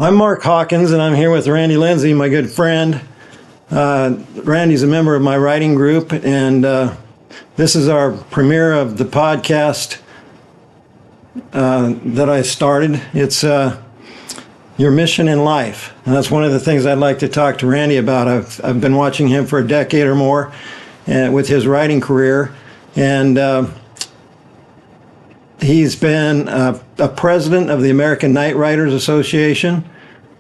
I'm Mark Hawkins, and I'm here with Randy Lindsay, my good friend. Randy's a member of my writing group, and this is our premiere of the podcast that I started. It's Your Mission in Life, and that's one of the things I'd like to talk to Randy about. I've been watching him for a decade or more with his writing career, and he's been a president of the American Night Writers Association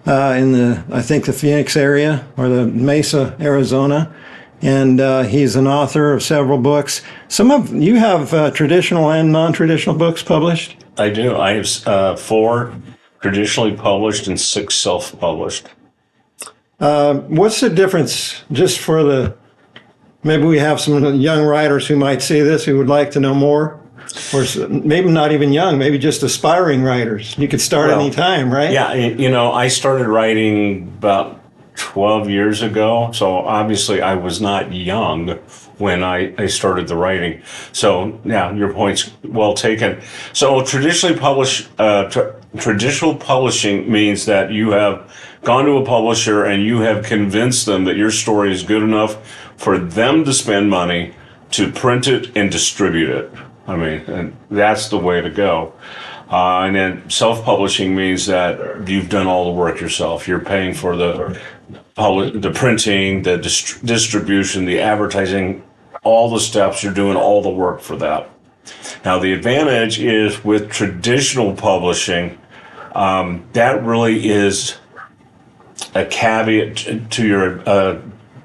in I think the Phoenix area or the Mesa, Arizona, and he's an author of several books. You have traditional and non-traditional books published? I do. I have 4 traditionally published and 6 self-published. What's the difference, just for maybe we have some young writers who might see this who would like to know more? Or maybe not even young, maybe just aspiring writers. You could start any time, right? Yeah, I started writing about 12 years ago, so obviously I was not young when I started the writing. So, yeah, your point's well taken. So traditional publishing means that you have gone to a publisher and you have convinced them that your story is good enough for them to spend money to print it and distribute it. I mean, and that's the way to go. And then self-publishing means that you've done all the work yourself. You're paying for the printing, the distribution, the advertising, all the steps. You're doing all the work for that. Now, the advantage is with traditional publishing, that really is a caveat to your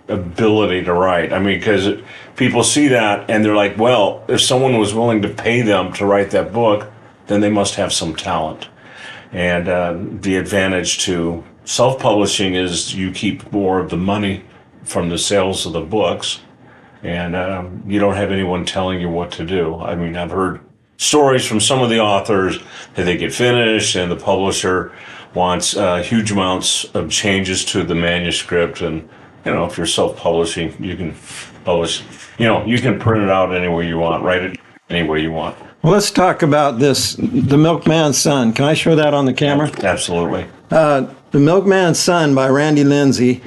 ability to write. I mean, because people see that and they're like, well, if someone was willing to pay them to write that book, then they must have some talent. And the advantage to self-publishing is you keep more of the money from the sales of the books, and you don't have anyone telling you what to do. I mean, I've heard stories from some of the authors that they get finished and the publisher wants huge amounts of changes to the manuscript, and if you're self-publishing, you can publish, you can print it out any way you want, write it any way you want. Well, let's talk about this, The Milkman's Son. Can I show that on the camera? Absolutely. The Milkman's Son by Randy Lindsay.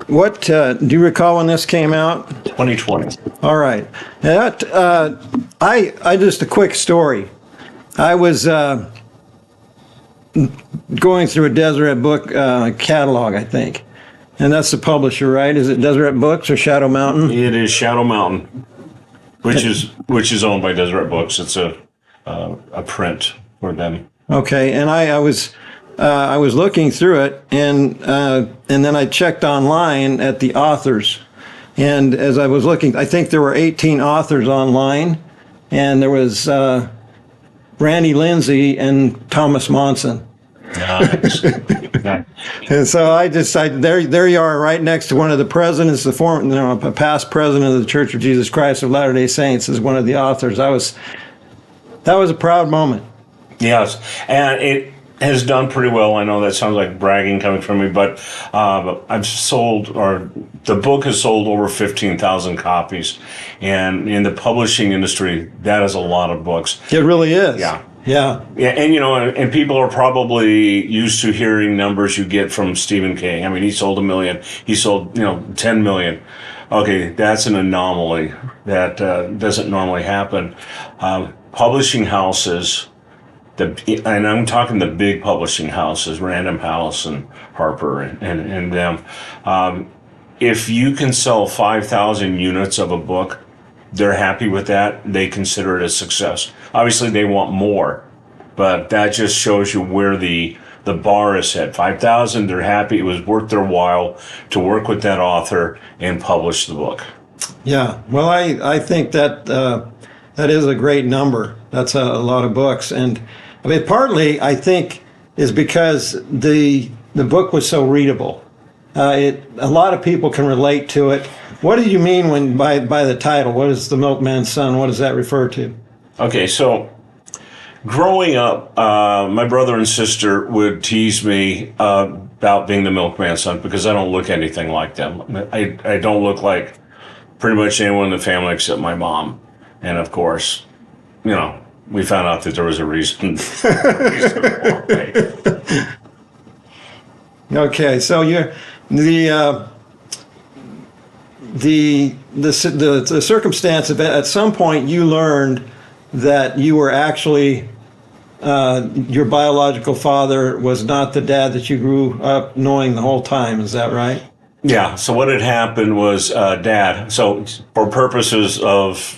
What, do you recall when this came out? 2020. All right. I just a quick story. I was going through a Deseret Book catalog, I think. And that's the publisher, right? Is it Deseret Books or Shadow Mountain? It is Shadow Mountain, which is owned by Deseret Books. It's a print for them. Okay, and I was looking through it, and then I checked online at the authors, and as I was looking, I think there were 18 authors online, and there was Randy Lindsay and Thomas Monson. Nice. And so there you are, right next to one of the presidents, a past president of the Church of Jesus Christ of Latter-day Saints, is one of the authors. That was a proud moment. Yes, and it has done pretty well. I know that sounds like bragging coming from me, but the book has sold over 15,000 copies, and in the publishing industry, that is a lot of books. It really is. Yeah. Yeah. Yeah, and people are probably used to hearing numbers you get from Stephen King. I mean, he sold 1 million. He sold, 10 million. Okay, that's an anomaly. That doesn't normally happen. Publishing houses, and I'm talking the big publishing houses, Random House and Harper and them. If you can sell 5,000 units of a book, they're happy with that. They consider it a success. Obviously, they want more, but that just shows you where the bar is set. 5,000, they're happy. It was worth their while to work with that author and publish the book. Yeah, well, I think that is a great number. That's a lot of books, and I mean, partly I think is because the book was so readable. A lot of people can relate to it. What do you mean by the title? What is The Milkman's Son? What does that refer to? Okay, so growing up, my brother and sister would tease me about being the milkman's son because I don't look anything like them. I don't look like pretty much anyone in the family except my mom. And of course, we found out that there was a reason. Okay, so you're the circumstance of at some point you learned that you were actually your biological father was not the dad that you grew up knowing the whole time. Is that right? Yeah. So what had happened was dad. So for purposes of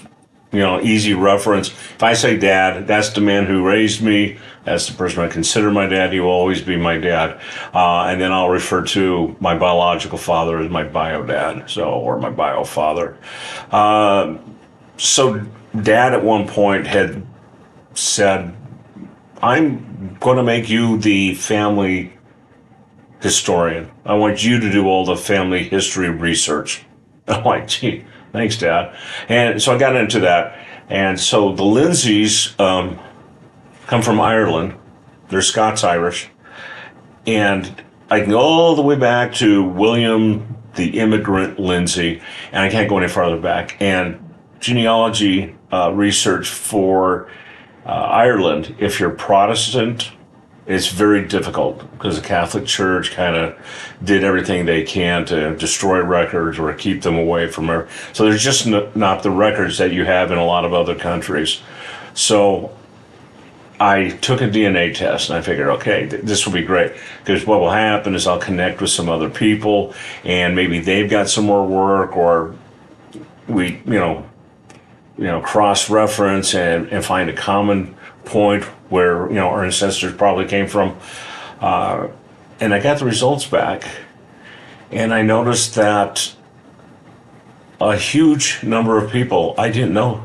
easy reference, if I say dad, that's the man who raised me. That's the person I consider my dad. He will always be my dad. And then I'll refer to my biological father as my bio dad, or my bio father. So dad at one point had said, I'm going to make you the family historian. I want you to do all the family history research. I'm like, gee, thanks, Dad. And so I got into that. And so the Lindsays come from Ireland. They're Scots-Irish. And I can go all the way back to William the immigrant Lindsay, and I can't go any farther back. And genealogy research for Ireland, if you're Protestant, it's very difficult because the Catholic Church kind of did everything they can to destroy records or keep them away from her. So there's just not the records that you have in a lot of other countries. So I took a DNA test and I figured, okay, this will be great because what will happen is I'll connect with some other people and maybe they've got some more work or we, cross-reference and find a common point where our ancestors probably came from, and I got the results back, and I noticed that a huge number of people I didn't know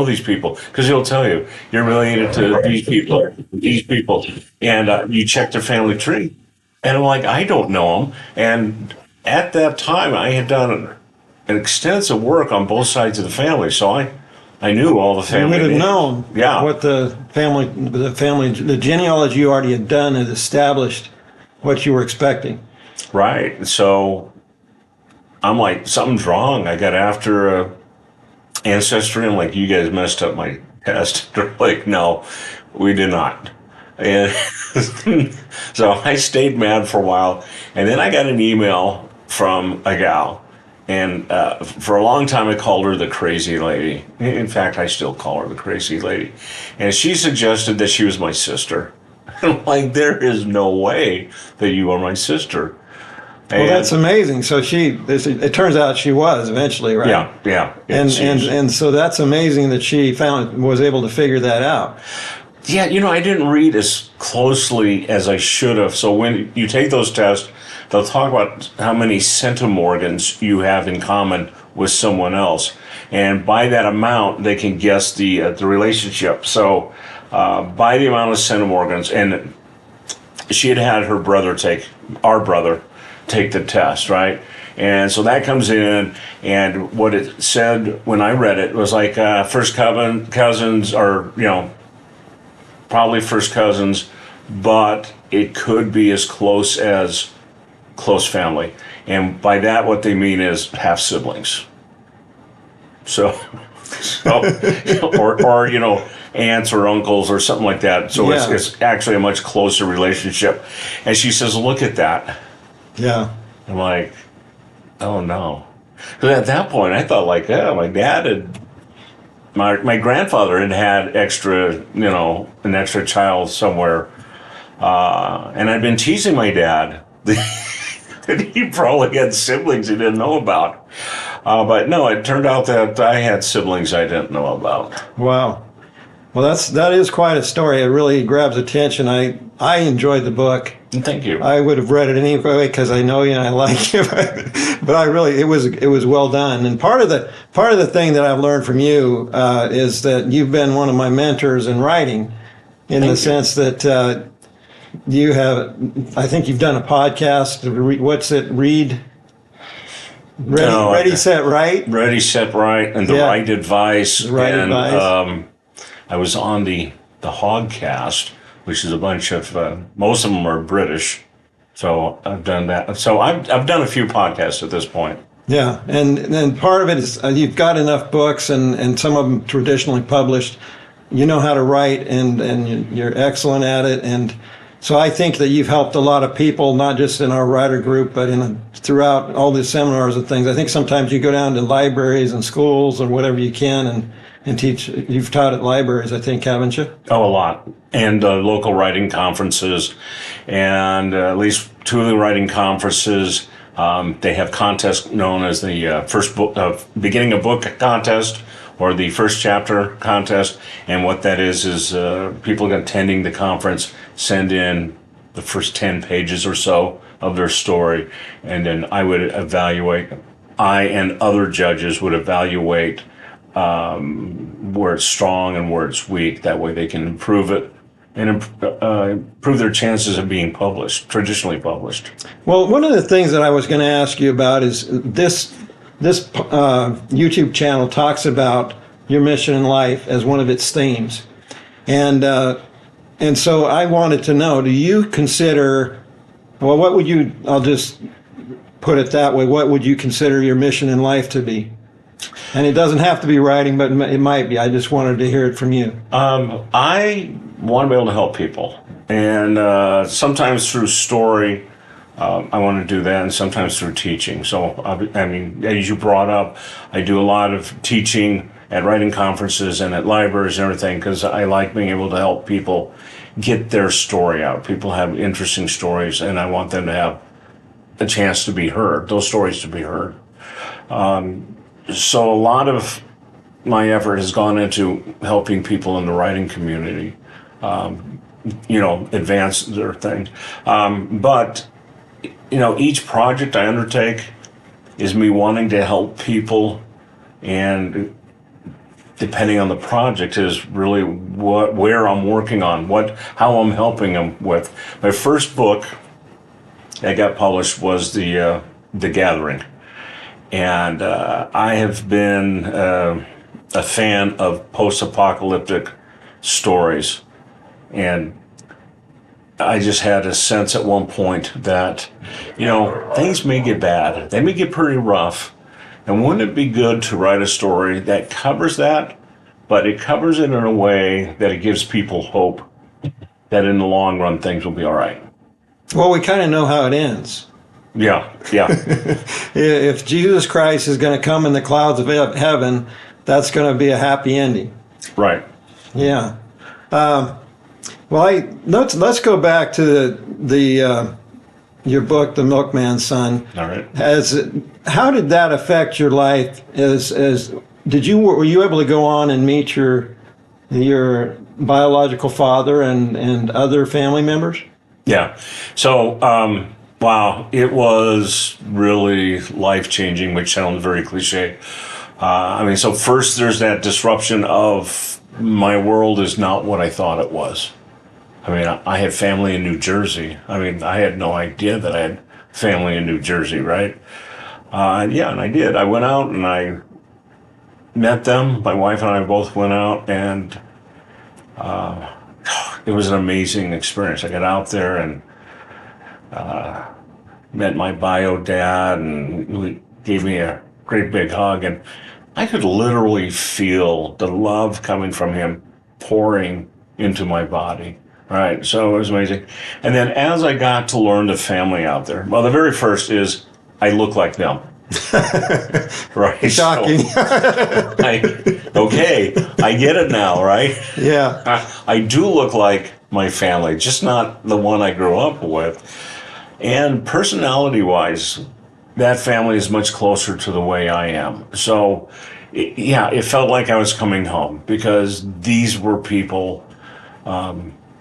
these people because he'll tell you you're related to these people, and you check their family tree, and I'm like, I don't know them, and at that time I had done an extensive work on both sides of the family, so I knew all the family. You would have known yeah. what the genealogy you already had done had established what you were expecting. Right. So I'm like, something's wrong. I got after Ancestry. I'm like, you guys messed up my test. They're like, no, we did not. And so I stayed mad for a while. And then I got an email from a gal. And for a long time, I called her the crazy lady. In fact, I still call her the crazy lady. And she suggested that she was my sister. I'm like, there is no way that you are my sister. Well, that's amazing. So it turns out she was eventually, right? Yeah. And so that's amazing that she was able to figure that out. Yeah, I didn't read as closely as I should have. So when you take those tests, they'll talk about how many centimorgans you have in common with someone else. And by that amount, they can guess the relationship. So by the amount of centimorgans, and she had her brother take the test, right? And so that comes in, and what it said when I read it was like first cousins are, probably first cousins, but it could be as close as close family. And by that, what they mean is half siblings. So or aunts or uncles or something like that. So yeah. it's actually a much closer relationship. And she says, look at that. Yeah. I'm like, oh no. Because at that point, I thought like, yeah, my dad had, my grandfather had extra, an extra child somewhere. And I'd been teasing my dad that he probably had siblings he didn't know about. But no, it turned out that I had siblings I didn't know about. Wow. Well, that is quite a story. It really grabs attention. I enjoyed the book. Thank you. I would have read it anyway because I know you and I like you. But it was well done. And part of the thing that I've learned from you is that you've been one of my mentors in writing, in the sense that you have. I think you've done a podcast. What's it? Ready, Set, Right. Ready, Set, Right, and the right advice. Advice. I was on the Hogcast, which is a bunch of most of them are British, so I've done that. So I've done a few podcasts at this point. Yeah, and part of it is you've got enough books, and some of them traditionally published. You know how to write, and you're excellent at it, and So I think that you've helped a lot of people, not just in our writer group, but throughout all the seminars and things. I think sometimes you go down to libraries and schools or whatever you can and teach. You've taught at libraries, I think, haven't you? Oh, a lot. And local writing conferences, and at least 2 of the writing conferences, they have contests known as the first book, beginning a book contest, or the first chapter contest. And what that is people attending the conference send in the first 10 pages or so of their story, and then I and other judges would evaluate where it's strong and where it's weak. That way they can improve it and improve their chances of being traditionally published. Well, one of the things that I was going to ask you about is this YouTube channel talks about your mission in life as one of its themes. And so I wanted to know, do you consider, well, I'll just put it that way, what would you consider your mission in life to be? And it doesn't have to be writing, but it might be. I just wanted to hear it from you. I want to be able to help people. And sometimes through story, I want to do that, and sometimes through teaching. So, I mean, as you brought up, I do a lot of teaching at writing conferences and at libraries and everything, because I like being able to help people get their story out. People have interesting stories, and I want them to have a chance to be heard, those stories to be heard. So a lot of my effort has gone into helping people in the writing community, advance their thing. But each project I undertake is me wanting to help people, and depending on the project is really where I'm working on, how I'm helping them with. My first book that got published was The Gathering, and I have been a fan of post-apocalyptic stories, and I just had a sense at one point that, things may get bad. They may get pretty rough. And wouldn't it be good to write a story that covers that, but it covers it in a way that it gives people hope that in the long run things will be all right? Well, we kind of know how it ends. Yeah. If Jesus Christ is going to come in the clouds of heaven, that's going to be a happy ending. Right. Yeah. Well, let's go back to your book, The Milkman's Son. All right. How did that affect your life? Were you able to go on and meet your biological father and other family members? Yeah. So, wow, it was really life-changing, which sounds very cliche. So first there's that disruption of my world is not what I thought it was. I had family in New Jersey. I had no idea that I had family in New Jersey, right? And I did. I went out and I met them. My wife and I both went out, and it was an amazing experience. I got out there and met my bio dad, and he gave me a great big hug, and I could literally feel the love coming from him pouring into my body. Right, so it was amazing. And then as I got to learn the family out there, well, the very first is I look like them. Right. Shocking. So, I get it now, right? Yeah. I do look like my family, just not the one I grew up with. And personality-wise, that family is much closer to the way I am. So, it felt like I was coming home, because these were people.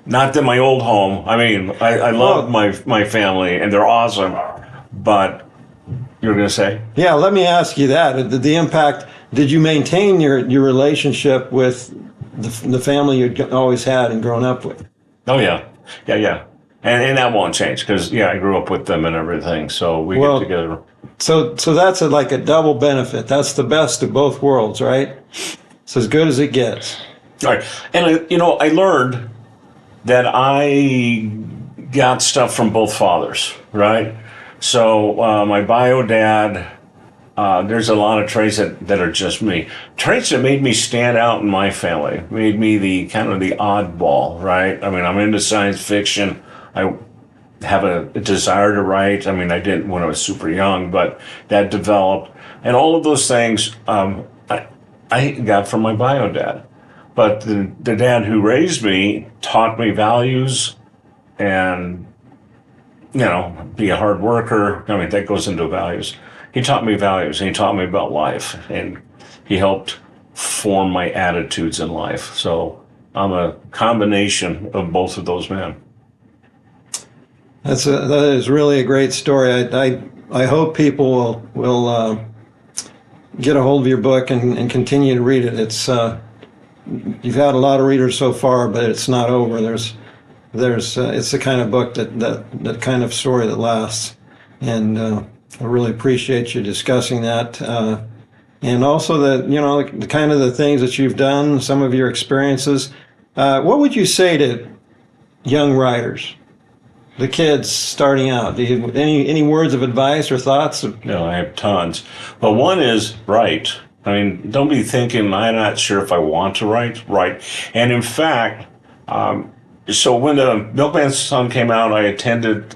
Not that my old home. I love my family, and they're awesome. But you were going to say? Yeah, let me ask you that. The impact, did you maintain your relationship with the family you'd always had and grown up with? Oh, yeah. And that won't change, because, I grew up with them and everything, so we get together. So that's like a double benefit. That's the best of both worlds, right? It's as good as it gets. All right. And, I learned that I got stuff from both fathers, right? So my bio dad, there's a lot of traits that are just me. Traits that made me stand out in my family, made me the kind of the oddball, right? I'm into science fiction. I have a desire to write. I mean, I didn't when I was super young, but that developed. And all of those things I got from my bio dad. But the dad who raised me taught me values and, be a hard worker. I mean, that goes into values. He taught me values and he taught me about life. And he helped form my attitudes in life. So I'm a combination of both of those men. That is really a great story. I hope people will get a hold of your book and continue to read it. It's you've had a lot of readers so far, but it's not over. There's it's the kind of book that kind of story that lasts, and I really appreciate you discussing that. And also the kind of the things that you've done, some of your experiences. What would you say to young writers? The kids starting out, do you any words of advice or thoughts? No, I have tons. But one is write. I mean, don't be thinking, I'm not sure if I want to write. And in fact, so when the Milkman's Son came out, I attended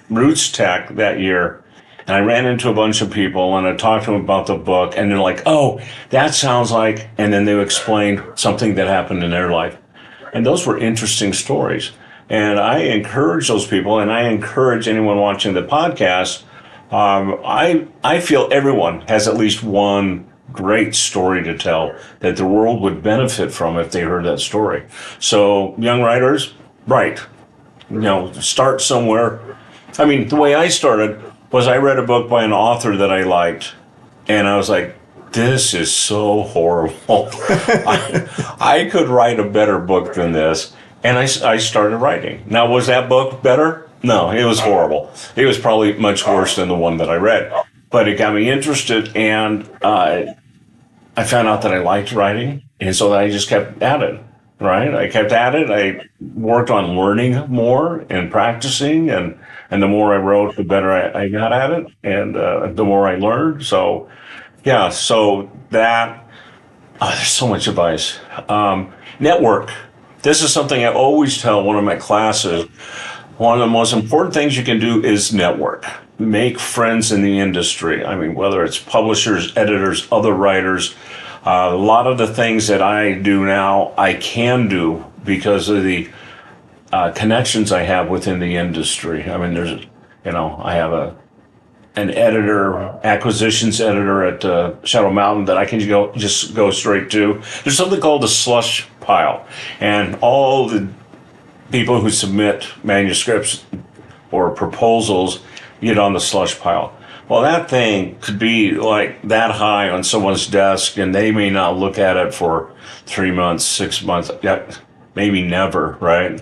Roots Tech that year, and I ran into a bunch of people, and I talked to them about the book, and they're like, oh, that sounds like, and then they would explain something that happened in their life. And those were interesting stories. And I encourage those people, and I encourage anyone watching the podcast. I feel everyone has at least one great story to tell that the world would benefit from if they heard that story. So, young writers, write. Start somewhere. I mean, the way I started was I read a book by an author that I liked, and I was like, this is so horrible. I could write a better book than this. And I started writing. Now, was that book better? No, it was horrible. It was probably much worse than the one that I read. But it got me interested, and I found out that I liked writing, and so I just kept at it, right? I kept at it. I worked on learning more and practicing, and the more I wrote, the better I got at it, and the more I learned. So, yeah, so that, there's so much advice. Network. This is something I always tell one of my classes. One of the most important things you can do is network. Make friends in the industry. I mean, whether it's publishers, editors, other writers. A lot of the things that I do now, I can do because of the connections I have within the industry. I mean, I have an editor, acquisitions editor at Shadow Mountain that I can just go straight to. There's something called the slush pile, and all the people who submit manuscripts or proposals get on the slush pile. Well, that thing could be like that high on someone's desk, and they may not look at it for 3 months, 6 months, maybe never, right?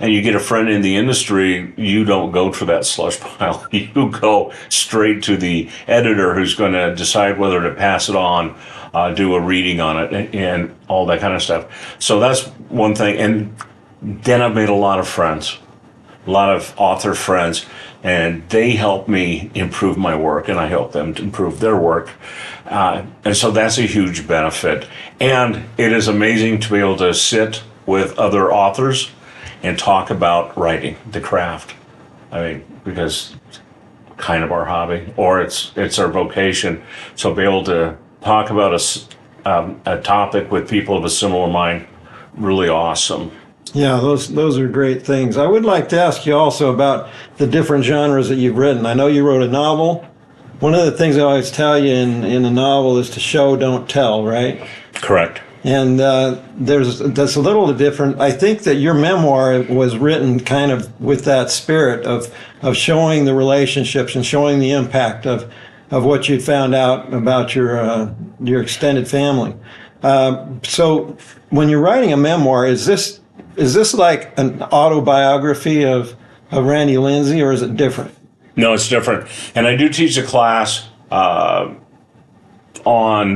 And you get a friend in the industry, you don't go to that slush pile. You go straight to the editor who's going to decide whether to pass it on, do a reading on it, and all that kind of stuff. So that's one thing. And then I've made a lot of friends, a lot of author friends, and they help me improve my work, and I help them to improve their work. And so that's a huge benefit. And it is amazing to be able to sit with other authors and talk about writing, the craft. I mean, because it's kind of our hobby, or it's our vocation. So be able to talk about a topic with people of a similar mind, really awesome. Yeah, those are great things. I would like to ask you also about the different genres that you've written. I know you wrote a novel. One of the things I always tell you in a novel is to show, don't tell, right? Correct. And that's a little different. I think that your memoir was written kind of with that spirit of showing the relationships and showing the impact of what you'd found out about your extended family. So when you're writing a memoir, is this like an autobiography of Randy Lindsay, or is it different? No, it's different. And I do teach a class on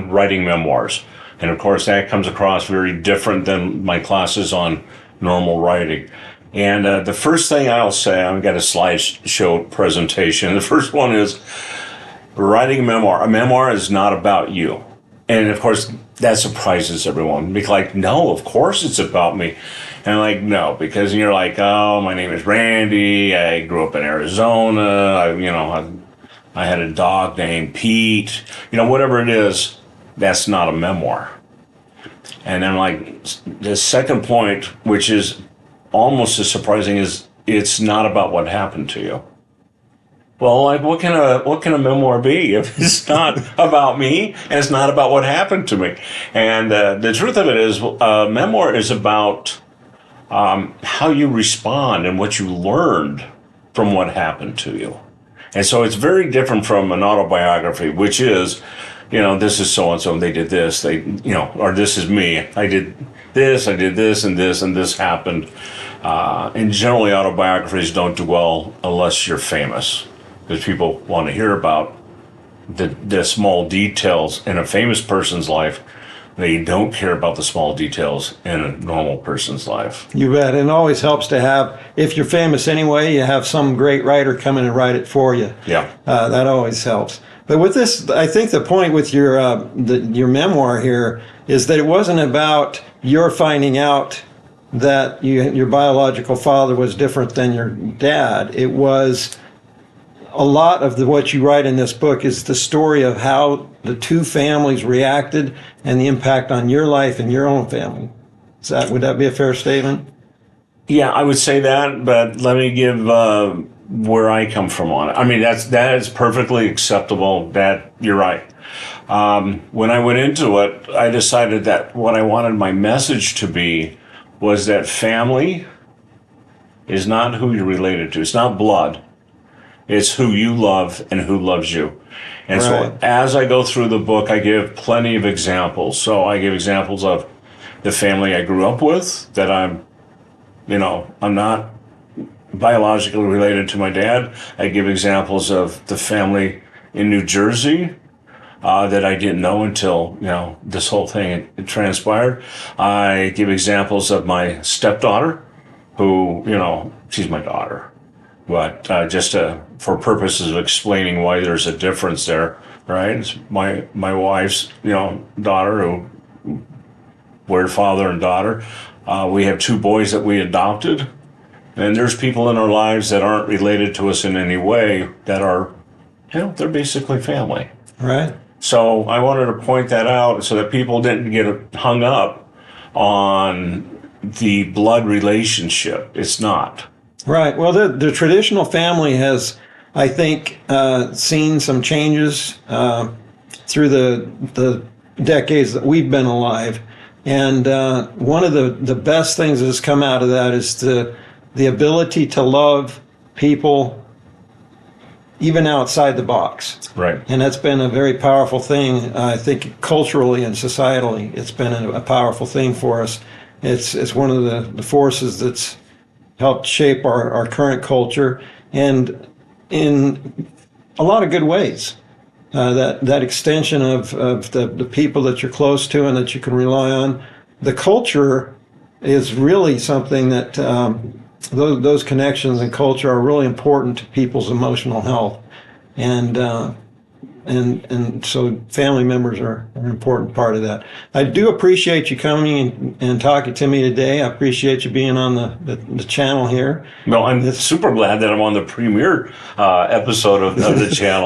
writing memoirs. And of course, that comes across very different than my classes on normal writing. And the first thing I'll say, I've got a slideshow presentation. The first one is writing a memoir. A memoir is not about you. And of course, that surprises everyone. Be like, no, of course it's about me. And like, no, because you're like, oh, my name is Randy. I grew up in Arizona. I had a dog named Pete. Whatever it is, that's not a memoir. And then like the second point, which is almost as surprising, is it's not about what happened to you. Well, like what can a memoir be if it's not about me and it's not about what happened to me? And the truth of it is, memoir is about how you respond and what you learned from what happened to you. And so it's very different from an autobiography, which is, this is so and so, and they did this, or this is me. I did this, and this happened. And generally, autobiographies don't do well unless you're famous, because people want to hear about the small details in a famous person's life. They don't care about the small details in a normal person's life. You bet. And it always helps to have, if you're famous anyway, you have some great writer come in and write it for you. Yeah. That always helps. But with this, I think the point with your memoir here is that it wasn't about your finding out that your biological father was different than your dad. It was a lot of what you write in this book is the story of how the two families reacted and the impact on your life and your own family. Would that be a fair statement? Yeah, I would say that, but let me give where I come from on it. I mean, that is perfectly acceptable. That you're right. When I went into it, I decided that what I wanted my message to be was that family is not who you're related to. It's not blood. It's who you love and who loves you. And right. So as I go through the book, I give plenty of examples. So I give examples of the family I grew up with, that I'm not biologically related to my dad. I give examples of the family in New Jersey that I didn't know until, this whole thing it transpired. I give examples of my stepdaughter, who, she's my daughter. But for purposes of explaining why there's a difference there, right? It's my wife's, daughter, who we're father and daughter. We have two boys that we adopted. And there's people in our lives that aren't related to us in any way that are, they're basically family. Right. So I wanted to point that out so that people didn't get hung up on the blood relationship. It's not. Right. Well, the traditional family has, I think, seen some changes through the decades that we've been alive. And one of the best things that has come out of that is the ability to love people even outside the box. Right. And that's been a very powerful thing, I think, culturally and societally. It's been a powerful thing for us. It's one of the forces that's helped shape our current culture, and in a lot of good ways. That extension of the people that you're close to and that you can rely on. The culture is really something that those connections and culture are really important to people's emotional health, and so family members are an important part of that. I do appreciate you coming and talking to me today. I appreciate you being on the channel here. No, I'm super glad that I'm on the premiere episode of the channel.